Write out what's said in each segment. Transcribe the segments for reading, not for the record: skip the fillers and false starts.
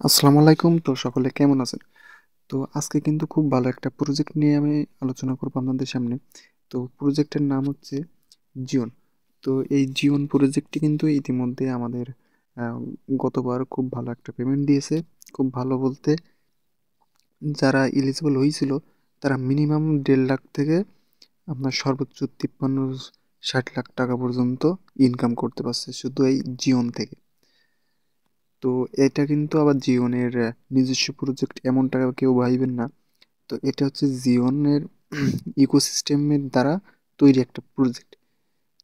আসসালামু আলাইকুম। তো সকলে কেমন আছেন? তো আজকে কিন্তু খুব ভালো একটা প্রজেক্ট নিয়ে আমি আলোচনা করব আপনাদের সামনে। তো প্রজেক্টের নাম হচ্ছে জিওন। তো এই জিওন প্রজেক্টটি কিন্তু ইতিমধ্যে আমাদের আ গতবার খুব ভালো একটা পেমেন্ট দিয়েছে। খুব ভালো বলতে যারা এলিজিবল হয়েছিল তারা মিনিমাম ১.৫ লাখ থেকে আপনার সর্বোচ্চ ৫৩-৬০ লাখ টাকা পর্যন্ত ইনকাম করতে পারছে শুধু এই জিওন থেকে। তো এটা কিন্তু আবার জিওনের নিজস্ব প্রজেক্ট এমনটা কেউ ভাইবেন না। তো এটা হচ্ছে জিওনের ইকোসিস্টেমের দ্বারা তৈরি একটা প্রজেক্ট।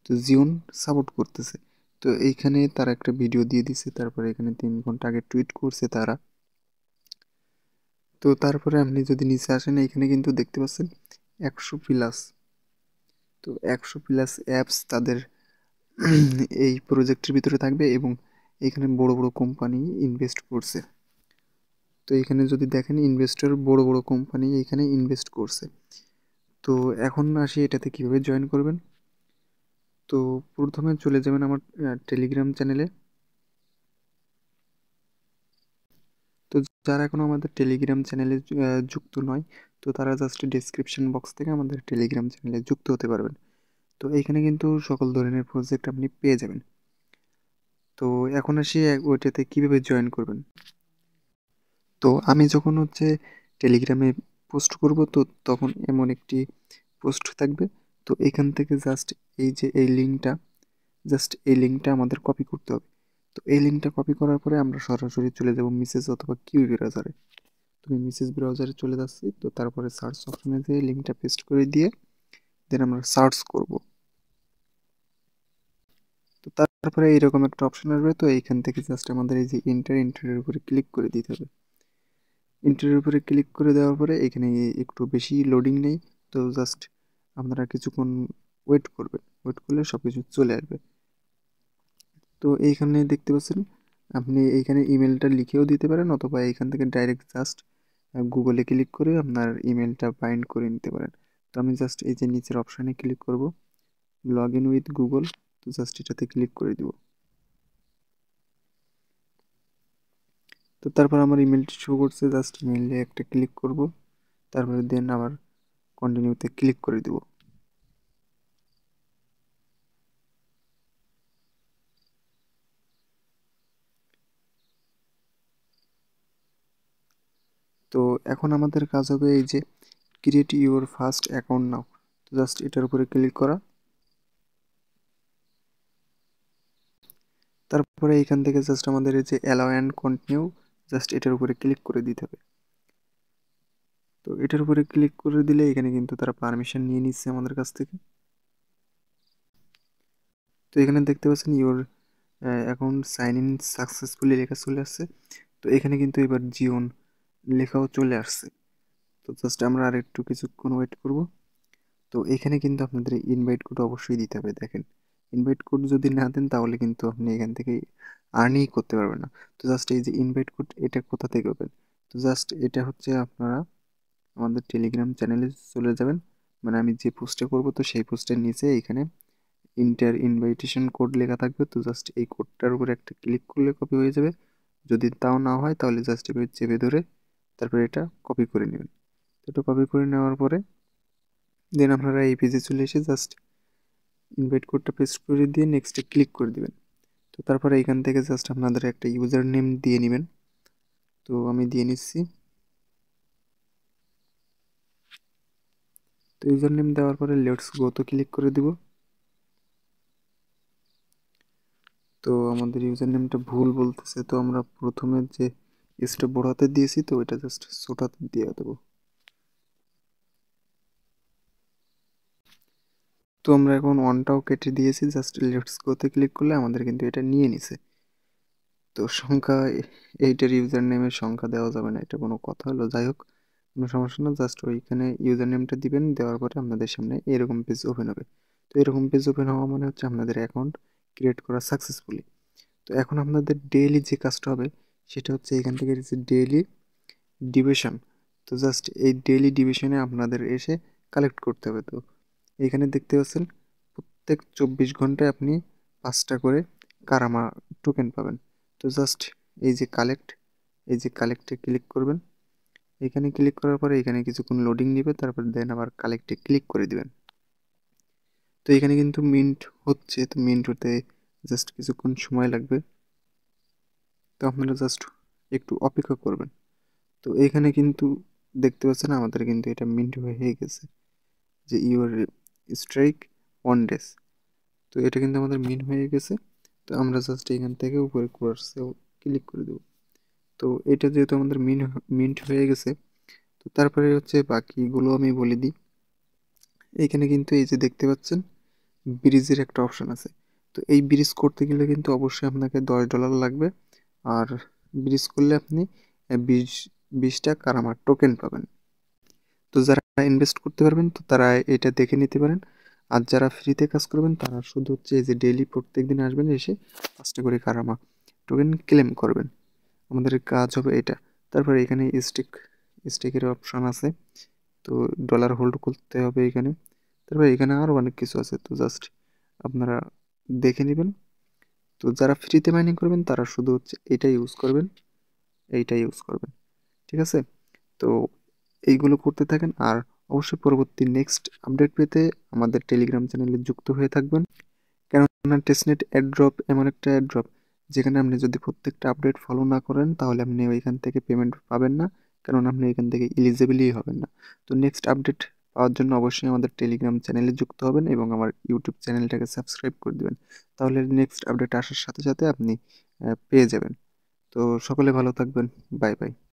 তো জিওন সাপোর্ট করতেছে। তো এইখানে তারা একটা ভিডিও দিয়ে দিছে, তারপরে এখানে ৩ ঘন্টা আগে টুইট করছে তারা। তো তারপরে আপনি যদি নিচে আসেন এখানে কিন্তু দেখতে পাচ্ছেন ১০০ প্লাস। তো ১০০ প্লাস অ্যাপস তাদের এই প্রজেক্টের ভিতরে থাকবে এবং এখানে বড় বড় কোম্পানি ইনভেস্ট করছে। তো এখানে যদি দেখেন ইনভেস্টর বড় বড় কোম্পানি এখানে ইনভেস্ট করছে। তো এখন আসি এটাতে কিভাবে জয়েন করবেন। তো প্রথমে চলে যাবেন আমার টেলিগ্রাম চ্যানেলে। তো যারা এখনও আমাদের টেলিগ্রাম চ্যানেলে যুক্ত নয়, তো তারা জাস্ট ডেসক্রিপশন বক্স থেকে আমাদের টেলিগ্রাম চ্যানেলে যুক্ত হতে পারবেন। তো এইখানে কিন্তু সকল ধরনের প্রজেক্ট আপনি পেয়ে যাবেন। তো এখন আসি ওইটাতে কিভাবে জয়েন করবেন। তো আমি যখন হচ্ছে টেলিগ্রামে পোস্ট করব তো তখন এমন একটি পোস্ট থাকবে। তো এখান থেকে জাস্ট এই লিঙ্কটা আমাদের কপি করতে হবে। তো এই লিঙ্কটা কপি করার পরে আমরা সরাসরি চলে যাব মিসেস অথবা কিউ ব্রাউজারে। তো আমি মিসেস ব্রাউজারে চলে যাচ্ছি। তো তারপরে সার্চ অপশনে যেয়ে লিঙ্কটা পেস্ট করে দিয়ে দেন আমরা সার্চ করব। তো তারপরে এইরকম একটা অপশন আসবে। তো এইখান থেকে জাস্ট আমাদের এই যে ইন্টারের উপরে ক্লিক করে দিতে হবে। ইন্টারের উপরে ক্লিক করে দেওয়ার পরে এখানে একটু বেশি লোডিং নেই। তো জাস্ট আপনারা কিছুক্ষণ ওয়েট করবেন। ওয়েট করলে সব কিছু চলে আসবে। তো এইখানে দেখতে পাচ্ছেন আপনি এইখানে ইমেলটা লিখেও দিতে পারেন অথবা এইখান থেকে ডাইরেক্ট জাস্ট গুগলে ক্লিক করে আপনার ইমেলটা বাইন্ড করে নিতে পারেন। তো আমি জাস্ট এই যে নিচের অপশানে ক্লিক করব, লগ ইন উইথ গুগল। তো জাস্ট এটাতে ক্লিক করে দিব। তো তারপর আমার ইমেলটি শো করছে, জাস্ট ইমেলে একটা ক্লিক করব, তারপরে দেন আবার কন্টিনিউতে ক্লিক করে দিব। তো এখন আমাদের কাজ হবে এই যে ক্রিয়েট ইউর ফার্স্ট অ্যাকাউন্ট নাও। তো জাস্ট এটার উপরে ক্লিক করা। তারপরে এইখান থেকে জাস্ট আমাদের এই যে অ্যালাউ অ্যান্ড কন্টিনিউ, জাস্ট এটার উপরে ক্লিক করে দিতে হবে। তো এটার উপরে ক্লিক করে দিলে এখানে কিন্তু তারা পারমিশন নিয়ে নিচ্ছে আমাদের কাছ থেকে। তো এখানে দেখতে পাচ্ছেন your account sign in successfully লেখা চলে আসছে। তো এখানে কিন্তু এবার জিওন লেখাও চলে আসছে। তো জাস্ট আমরা আর একটু কিছুক্ষণ ওয়েট করব। তো এখানে কিন্তু আপনাদের ইনভাইট কোড অবশ্যই দিতে হবে। দেখেন ইনভাইট কোড যদি না দেন তাহলে কিন্তু আপনি এখান থেকে আর্নই করতে পারবেন না। তো জাস্ট এই যে ইনভাইট কোড এটা কোথা থেকে পাবেন। তো জাস্ট এটা হচ্ছে আপনারা আমাদের টেলিগ্রাম চ্যানেলে চলে যাবেন। মানে আমি যে পোস্টে করব তো সেই পোস্টের নিচে এখানে ইনভাইটেশন কোড লেখা থাকবে। তো জাস্ট এই কোডটার উপরে একটা ক্লিক করলে কপি হয়ে যাবে। যদি তাও না হয় তাহলে জাস্ট এভাবে চেপে ধরে তারপরে এটা কপি করে নেবেন। তো এটা কপি করে নেওয়ার পরে দেন আপনারা এই পেজে চলে এসে জাস্ট ইনভাইট কোডটা পেস্ট করে দিয়ে নেক্সটে ক্লিক করে দিবেন। তো তারপরে এখান থেকে জাস্ট আপনাদের একটা ইউজার নেম দিয়ে নেবেন। তো আমি দিয়ে নিচ্ছি। তো ইউজার নেম দেওয়ার পরে লেটস গোতে ক্লিক করে দিব। তো আমাদের ইউজার নেমটা ভুল বলতেছে, তো আমরা প্রথমে যে এসটা বড় হাতে দিয়েছি তো এটা জাস্ট ছোট হাতে দিয়ে দেবো। তো আমরা এখন ওয়ানটাও কেটে দিয়েছি, জাস্ট লেটস গোতে ক্লিক করলে আমাদের কিন্তু এটা নিয়ে নিছে। তো সংখ্যা এইটার ইউজার নেমের সংখ্যা দেওয়া যাবে না, এটা কোনো কথা হলো। যাই হোক কোনো সমস্যা না, জাস্ট ওইখানে ইউজার নেমটা দিবেন। দেওয়ার পরে আপনাদের সামনে এরকম পেজ ওপেন হবে। তো এরকম পেজ ওপেন হওয়া মানে হচ্ছে আপনাদের অ্যাকাউন্ট ক্রিয়েট করা সাকসেসফুলি। তো এখন আপনাদের ডেইলি যে কাজটা হবে সেটা হচ্ছে এখান থেকে ডেইলি ডিভিশন। তো জাস্ট এই ডেইলি ডিভিশনে আপনাদের এসে কালেক্ট করতে হবে। তো এখানে দেখতে পাচ্ছেন প্রত্যেক 24 ঘন্টায় আপনি 5টা করে কারামা টোকেন পাবেন। তো জাস্ট এই যে কালেক্ট, এই যে কালেক্টে ক্লিক করবেন। এখানে ক্লিক করার পরে এখানে কিছুক্ষণ লোডিং নেবে, তারপর দেন আবার কালেক্টে ক্লিক করে দিবেন। তো এখানে কিন্তু মিন্ট হচ্ছে, তো মিন্ট হতে জাস্ট কিছুক্ষণ সময় লাগবে, তো আপনারা জাস্ট একটু অপেক্ষা করবেন। তো এখানে কিন্তু দেখতে পাচ্ছেন আমাদের কিন্তু এটা মিন্ট হয়ে গেছে, যে ইউর স্ট্রাইক অন ডেস। তো এটা কিন্তু আমাদের মিন্ট হয়ে গেছে। তো আমরা জাস্ট এখান থেকে উপরে কোর্সেও ক্লিক করে দেবো। তো এটা যেহেতু আমাদের মিন্ট হয়ে গেছে, তো তারপরে হচ্ছে বাকিগুলো আমি বলে দিই। এখানে কিন্তু এই যে দেখতে পাচ্ছেন ব্রিজের একটা অপশন আছে। তো এই ব্রিজ করতে গেলে কিন্তু অবশ্যই আপনাকে $10 লাগবে। আর ব্রিজ করলে আপনি 20টা কারামা টোকেন পাবেন। তো যারা ইনভেস্ট করতে পারবেন তো তারা এটা দেখে নিতে পারেন। আর যারা ফ্রিতে কাজ করবেন তারা শুধু হচ্ছে এই যে ডেইলি প্রত্যেক দিন আসবেন, এসে 5টা করে কারামা টোকেন ক্লেম করবেন। আমাদের কাজ হবে এটা। তারপরে এখানে স্টেকের অপশন আছে, তো ডলার হোল্ড করতে হবে এখানে। তারপরে এখানে আরও অনেক কিছু আছে, তো জাস্ট আপনারা দেখে নেবেন। তো যারা ফ্রিতে মাইনিং করবেন তারা শুধু হচ্ছে এইটা ইউজ করবেন, ঠিক আছে? তো এইগুলো করতে থাকেন, আর অবশ্যই পরবর্তী নেক্সট আপডেট পেতে আমাদের টেলিগ্রাম চ্যানেলে যুক্ত হয়ে থাকবেন। কেননা টেস্টনেট অ্যাড্রপ এমন একটা অ্যাড্রপ যেখানে আপনি যদি প্রত্যেকটা আপডেট ফলো না করেন তাহলে আপনি ওইখান থেকে পেমেন্ট পাবেন না, কারণ আপনি এখান থেকে এলিজিবলই হবেন না। তো নেক্সট আপডেট পাওয়ার জন্য অবশ্যই আমাদের টেলিগ্রাম চ্যানেলে যুক্ত হবেন এবং আমার ইউটিউব চ্যানেলটাকে সাবস্ক্রাইব করে দেবেন। তাহলে নেক্সট আপডেট আসার সাথে সাথে আপনি পেয়ে যাবেন। তো সকলে ভালো থাকবেন। Bye bye.